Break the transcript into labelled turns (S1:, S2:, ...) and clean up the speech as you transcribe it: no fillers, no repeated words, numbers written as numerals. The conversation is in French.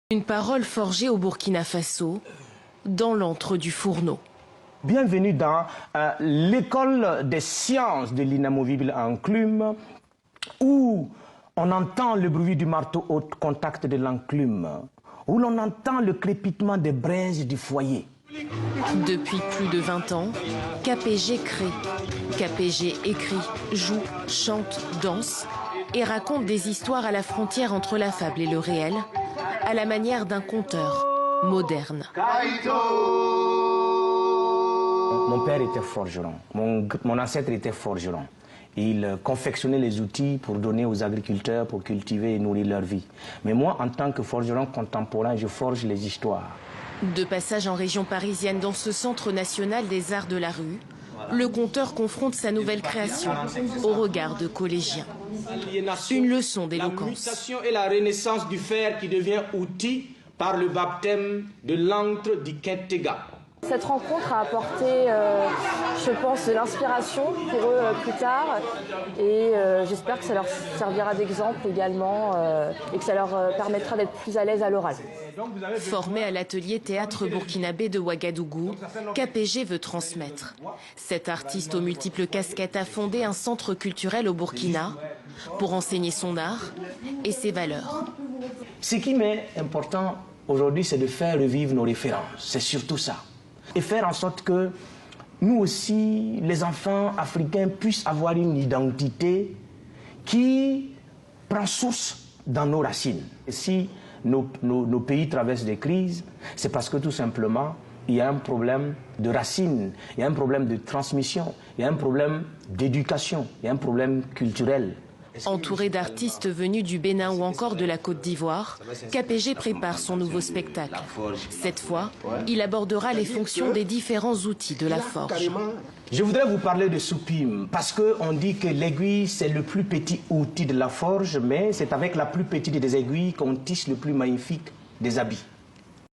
S1: Une parole forgée au Burkina Faso, dans l'antre du fourneau.
S2: Bienvenue dans l'école des sciences de l'inamovible enclume, où on entend le bruit du marteau au contact de l'enclume, où l'on entend le crépitement des braises du foyer.
S1: Depuis plus de 20 ans, KPG crée. KPG écrit, joue, chante, danse et raconte des histoires à la frontière entre la fable et le réel, à la manière d'un conteur moderne.
S2: Mon père était forgeron, mon ancêtre était forgeron. Il confectionnait les outils pour donner aux agriculteurs pour cultiver et nourrir leur vie. Mais moi, en tant que forgeron contemporain, je forge les histoires.
S1: De passage en région parisienne dans ce centre national des arts de la rue, le conteur confronte sa nouvelle création au regard de collégiens. Une leçon d'éloquence.
S2: La mutation et la renaissance du fer qui devient outil par le baptême de l'antre du Ketega.
S3: Cette rencontre a apporté, je pense, de l'inspiration pour eux plus tard et j'espère que ça leur servira d'exemple également et que ça leur permettra d'être plus à l'aise à l'oral.
S1: Formé à l'atelier théâtre burkinabé de Ouagadougou, KPG veut transmettre. Cet artiste aux multiples casquettes a fondé un centre culturel au Burkina pour enseigner son art et ses valeurs.
S2: Ce qui m'est important aujourd'hui, c'est de faire revivre nos références. C'est surtout ça. Et faire en sorte que nous aussi, les enfants africains, puissent avoir une identité qui prend source dans nos racines. Et si nos pays traversent des crises, c'est parce que tout simplement, il y a un problème de racines, il y a un problème de transmission, il y a un problème d'éducation, il y a un problème culturel.
S1: Entouré d'artistes venus du Bénin ou encore de la Côte d'Ivoire, KPG prépare son nouveau spectacle. Cette fois, il abordera les fonctions des différents outils de la forge.
S2: Je voudrais vous parler de soupime, parce qu'on dit que l'aiguille, c'est le plus petit outil de la forge, mais c'est avec la plus petite des aiguilles qu'on tisse le plus magnifique des habits.